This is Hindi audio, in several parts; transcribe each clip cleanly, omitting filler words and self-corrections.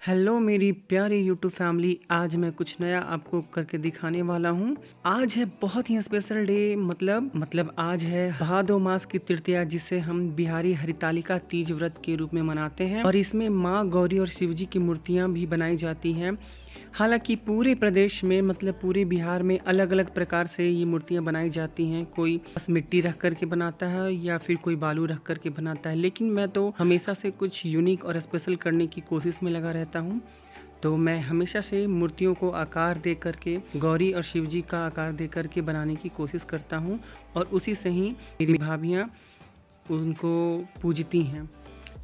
हेलो मेरी प्यारी यूट्यूब फैमिली। आज मैं कुछ नया आपको करके दिखाने वाला हूँ। आज है बहुत ही स्पेशल डे। मतलब आज है भादो मास की तृतीया, जिसे हम बिहारी हरितालिका तीज व्रत के रूप में मनाते हैं। और इसमें माँ गौरी और शिव जी की मूर्तियाँ भी बनाई जाती हैं। हालांकि पूरे प्रदेश में पूरे बिहार में अलग अलग प्रकार से ये मूर्तियाँ बनाई जाती हैं। कोई बस मिट्टी रख कर के बनाता है या फिर कोई बालू रख कर के बनाता है, लेकिन मैं तो हमेशा से कुछ यूनिक और स्पेशल करने की कोशिश में लगा रहता हूँ। तो मैं हमेशा से मूर्तियों को आकार दे करके, गौरी और शिव जी का आकार दे करके बनाने की कोशिश करता हूँ, और उसी से ही मेरी भाभियाँ उनको पूजती हैं।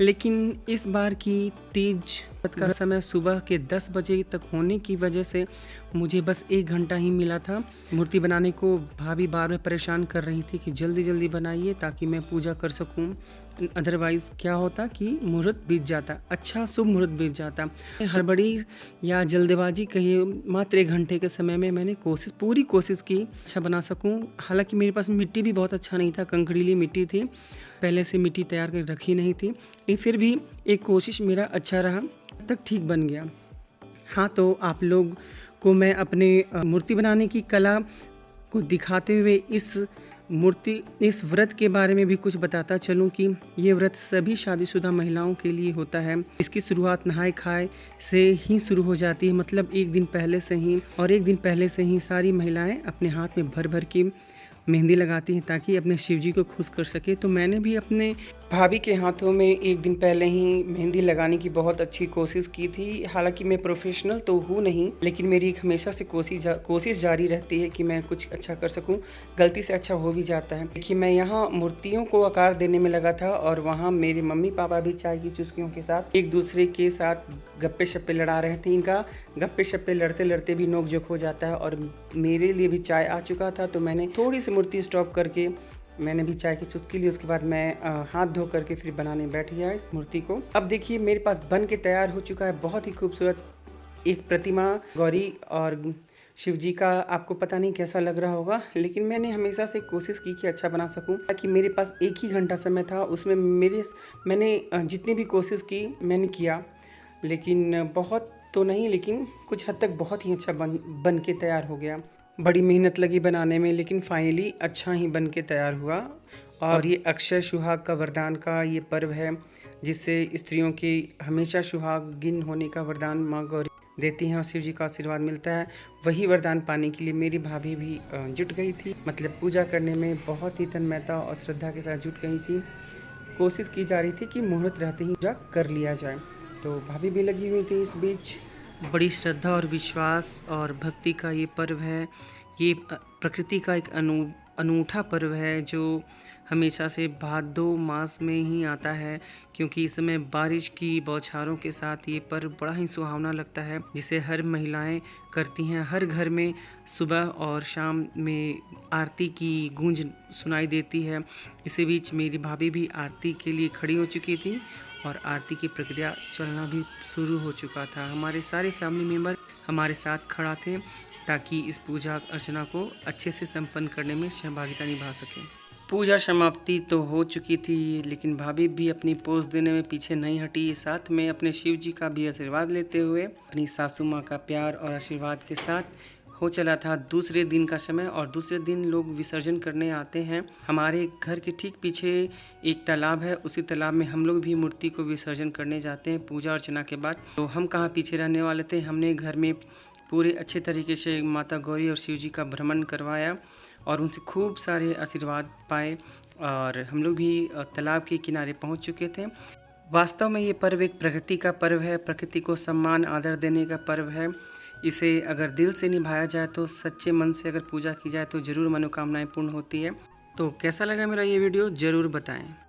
लेकिन इस बार की तीज का समय सुबह के 10 बजे तक होने की वजह से मुझे बस 1 घंटा ही मिला था मूर्ति बनाने को। भाभी बार बार परेशान कर रही थी कि जल्दी जल्दी बनाइए ताकि मैं पूजा कर सकूं, अदरवाइज़ क्या होता कि मुहूर्त बीत जाता, अच्छा शुभ मुहूर्त बीत जाता। हड़बड़ी या जल्दबाजी कहिए, मात्र 1 घंटे के समय में मैंने पूरी कोशिश की अच्छा बना सकूं। हालांकि मेरे पास मिट्टी भी बहुत अच्छा नहीं था, कंकड़ीली मिट्टी थी, पहले से मिट्टी तैयार कर रखी नहीं थी, लेकिन फिर भी एक कोशिश मेरा अच्छा रहा, तक ठीक बन गया। हाँ, तो आप लोग को मैं अपने मूर्ति बनाने की कला को दिखाते हुए इस व्रत के बारे में भी कुछ बताता चलूं कि ये व्रत सभी शादीशुदा महिलाओं के लिए होता है। इसकी शुरुआत नहाए खाए से ही शुरू हो जाती है, मतलब 1 दिन पहले से ही। और 1 दिन पहले से ही सारी महिलाएं अपने हाथ में भर भर की मेहंदी लगाती हैं ताकि अपने शिव जी को खुश कर सके। तो मैंने भी अपने भाभी के हाथों में 1 दिन पहले ही मेहंदी लगाने की बहुत अच्छी कोशिश की थी। हालांकि मैं प्रोफेशनल तो हूँ नहीं, लेकिन मेरी एक हमेशा से कोशिश जारी रहती है कि मैं कुछ अच्छा कर सकूँ। गलती से अच्छा हो भी जाता है। देखिए, मैं यहाँ मूर्तियों को आकार देने में लगा था, और वहाँ मेरे मम्मी पापा भी चाय की चुस्कियों के साथ एक दूसरे के साथ गप्पे शप्पे लड़ा रहे थे। इनका गप्पे शप्पे लड़ते लड़ते भी नोक झोंक हो जाता है, और मेरे लिए भी चाय आ चुका था। तो मैंने थोड़ी सी मूर्ति स्टॉप करके मैंने भी चाय की चुस्की ली। उसके बाद मैं हाथ धो करके फिर बनाने बैठ गया इस मूर्ति को। अब देखिए, मेरे पास बन के तैयार हो चुका है बहुत ही खूबसूरत एक प्रतिमा गौरी और शिव जी का। आपको पता नहीं कैसा लग रहा होगा, लेकिन मैंने हमेशा से कोशिश की कि अच्छा बना सकूं। ताकि मेरे पास 1 ही घंटा समय था, उसमें मैंने जितनी भी कोशिश की मैंने किया, लेकिन बहुत तो नहीं, लेकिन कुछ हद तक बहुत ही अच्छा बन के तैयार हो गया। बड़ी मेहनत लगी बनाने में, लेकिन फाइनली अच्छा ही बन के तैयार हुआ। और ये अक्षय सुहाग का वरदान का ये पर्व है, जिससे स्त्रियों की हमेशा सुहागिन होने का वरदान माँ गौरी देती हैं और शिव जी का आशीर्वाद मिलता है। वही वरदान पाने के लिए मेरी भाभी भी जुट गई थी, मतलब पूजा करने में बहुत ही तन्मयता और श्रद्धा के साथ जुट गई थी। कोशिश की जा रही थी कि मुहूर्त रहते ही पूजा कर लिया जाए। तो भाभी भी लगी हुई थी इस बीच। बड़ी श्रद्धा और विश्वास और भक्ति का ये पर्व है। ये प्रकृति का एक अनूठा पर्व है, जो हमेशा से भादो मास में ही आता है, क्योंकि इस समय बारिश की बौछारों के साथ ये पर्व बड़ा ही सुहावना लगता है, जिसे हर महिलाएं करती हैं। हर घर में सुबह और शाम में आरती की गूंज सुनाई देती है। इसी बीच मेरी भाभी भी आरती के लिए खड़ी हो चुकी थी, और आरती की प्रक्रिया चलना भी शुरू हो चुका था। हमारे सारे फैमिली मेम्बर हमारे साथ खड़ा थे ताकि इस पूजा अर्चना को अच्छे से संपन्न करने में सहभागिता निभा सकें। पूजा समाप्ति तो हो चुकी थी, लेकिन भाभी भी अपनी पोज देने में पीछे नहीं हटी। साथ में अपने शिव जी का भी आशीर्वाद लेते हुए अपनी सासू माँ का प्यार और आशीर्वाद के साथ हो चला था दूसरे दिन का समय। और दूसरे दिन लोग विसर्जन करने आते हैं। हमारे घर के ठीक पीछे एक तालाब है, उसी तालाब में हम लोग भी मूर्ति को विसर्जन करने जाते हैं पूजा अर्चना के बाद। तो हम कहाँ पीछे रहने वाले थे, हमने घर में पूरे अच्छे तरीके से माता गौरी और शिव जी का भ्रमण करवाया और उनसे खूब सारे आशीर्वाद पाए, और हम लोग भी तालाब के किनारे पहुंच चुके थे। वास्तव में ये पर्व एक प्रकृति का पर्व है, प्रकृति को सम्मान आदर देने का पर्व है। इसे अगर दिल से निभाया जाए, तो सच्चे मन से अगर पूजा की जाए, तो ज़रूर मनोकामनाएं पूर्ण होती है। तो कैसा लगा मेरा ये वीडियो ज़रूर बताएं।